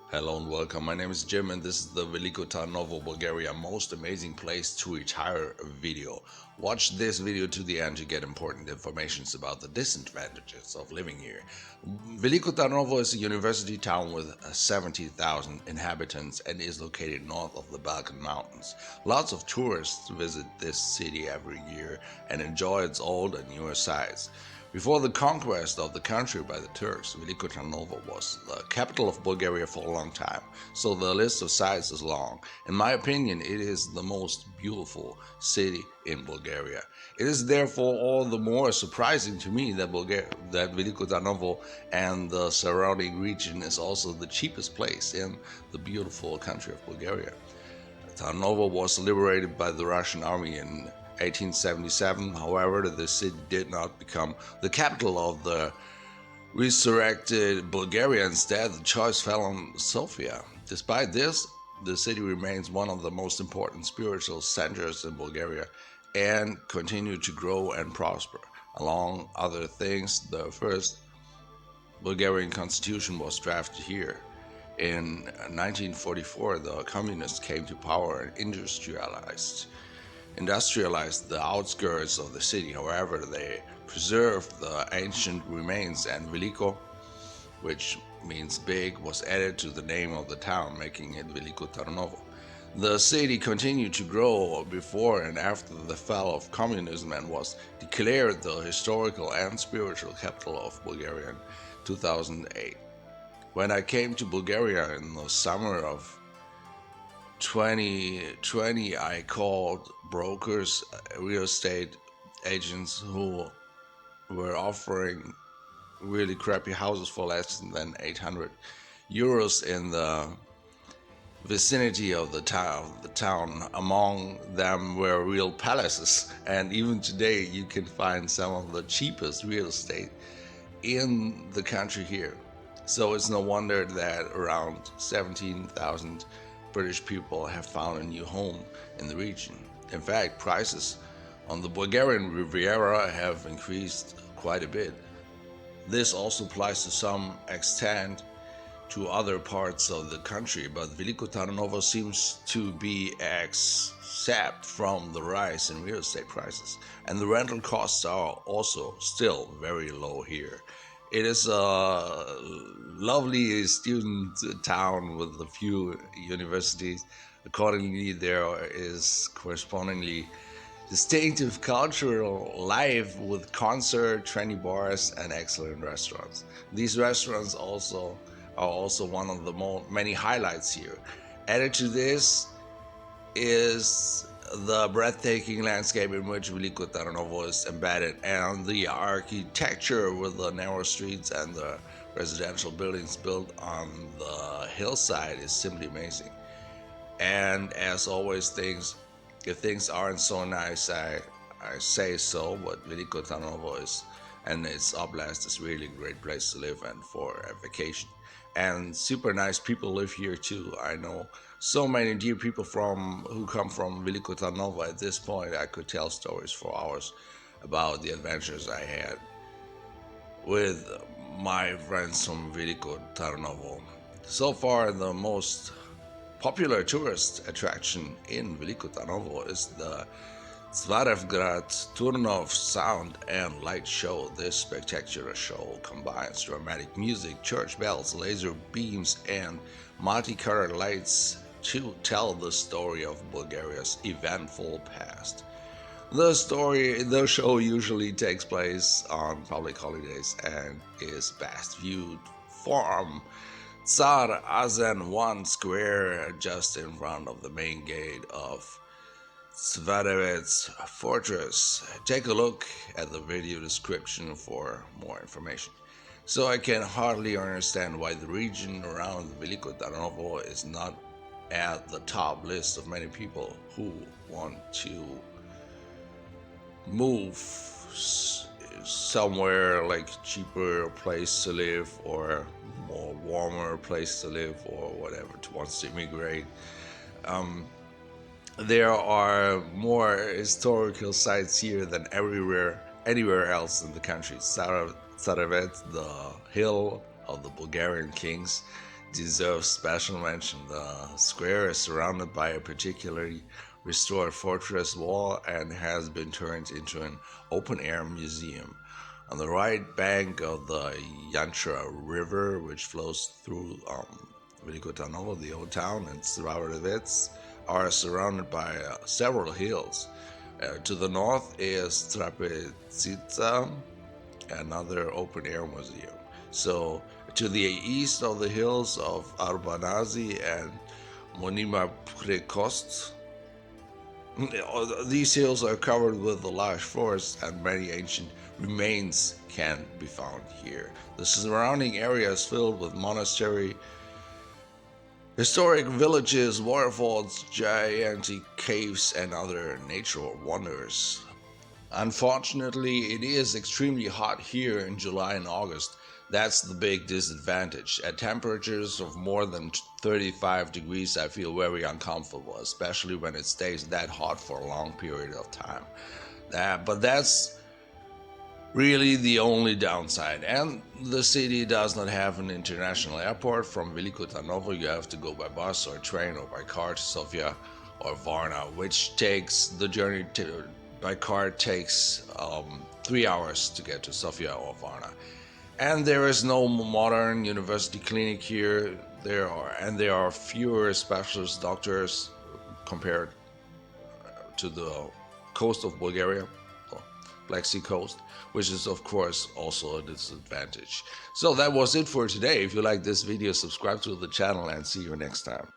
Hello and welcome. My name is Jim and this is the Veliko Tarnovo, Bulgaria most amazing place to retire video. Watch this video to the end to get important information about the disadvantages of living here. Veliko Tarnovo is a university town with 70,000 inhabitants and is located north of the Balkan Mountains. Lots of tourists visit this city every year and enjoy its old and newer sites. Before the conquest of the country by the Turks, Veliko Tarnovo was the capital of Bulgaria for a long time, so the list of sites is long. In my opinion, it is the most beautiful city in Bulgaria. It is therefore all the more surprising to me that Veliko Tarnovo and the surrounding region is also the cheapest place in the beautiful country of Bulgaria. Tarnovo was liberated by the Russian army in 1877. However, the city did not become the capital of the resurrected Bulgaria. Instead, the choice fell on Sofia. Despite this, the city remains one of the most important spiritual centers in Bulgaria and continued to grow and prosper. Among other things, the first Bulgarian constitution was drafted here. In 1944, the communists came to power and industrialized the outskirts of the city. However, they preserved the ancient remains, and Veliko, which means big, was added to the name of the town, making it Veliko Tarnovo. The city continued to grow before and after the fall of communism and was declared the historical and spiritual capital of Bulgaria in 2008. When I came to Bulgaria in the summer of 2020, I called brokers, real estate agents who were offering really crappy houses for less than 800 euros in the vicinity of the town. Among them were real palaces, and even today you can find some of the cheapest real estate in the country here. So it's no wonder that around 17,000 British people have found a new home in the region. In fact, prices on the Bulgarian Riviera have increased quite a bit. This also applies to some extent to other parts of the country, but Veliko Tarnovo seems to be exempt from the rise in real estate prices, and the rental costs are also still very low here. It is a lovely student town with a few universities. Accordingly, there is correspondingly distinctive cultural life with concert, trendy bars, and excellent restaurants. These restaurants are also one of the many highlights here. Added to this is the breathtaking landscape in which Veliko Tarnovo is embedded, and the architecture with the narrow streets and the residential buildings built on the hillside is simply amazing. And as always, if things aren't so nice, I say so, but Veliko Tarnovo is, and its oblast is really a great place to live and for a vacation. And super nice people live here too. I know so many dear people who come from Veliko Tarnovo. At this point, I could tell stories for hours about the adventures I had with my friends from Veliko Tarnovo. So far, the most popular tourist attraction in Veliko Tarnovo is the Svarevgrad Turnov Sound and Light Show. This spectacular show combines dramatic music, church bells, laser beams, and multicolored lights to tell the story of Bulgaria's eventful past. The show usually takes place on public holidays and is best viewed from Tsar Azen 1 Square, just in front of the main gate of Svarevets Fortress. Take a look at the video description for more information. So I can hardly understand why the region around Veliko Tarnovo is not at the top list of many people who want to move somewhere like cheaper place to live or more warmer place to live or whatever, wants to immigrate. There are more historical sites here than anywhere else in the country. Saravet, the hill of the Bulgarian kings, deserves special mention. The square is surrounded by a particularly restored fortress wall and has been turned into an open-air museum. On the right bank of the Yantra River, which flows through Veliko Tarnovo, the old town, and Sravovets are surrounded by several hills. To the north is Trapezica, another open-air museum. So to the east of the hills of Arbanazi and Monima Prekost, these hills are covered with a large forest and many ancient remains can be found here. The surrounding area is filled with monastery, historic villages, waterfalls, gigantic caves, and other natural wonders. Unfortunately, it is extremely hot here in July and August. That's the big disadvantage. At temperatures of more than 35 degrees, I feel very uncomfortable, especially when it stays that hot for a long period of time. But that's really the only downside. And the city does not have an international airport. From Veliko Tarnovo, you have to go by bus or train or by car to Sofia or Varna, which takes the journey by car takes 3 hours to get to Sofia or Varna. And there is no modern university clinic here. There are fewer specialist doctors compared to the coast of Bulgaria, Black Sea coast, which is of course also a disadvantage. So that was it for today. If you like this video, subscribe to the channel and see you next time.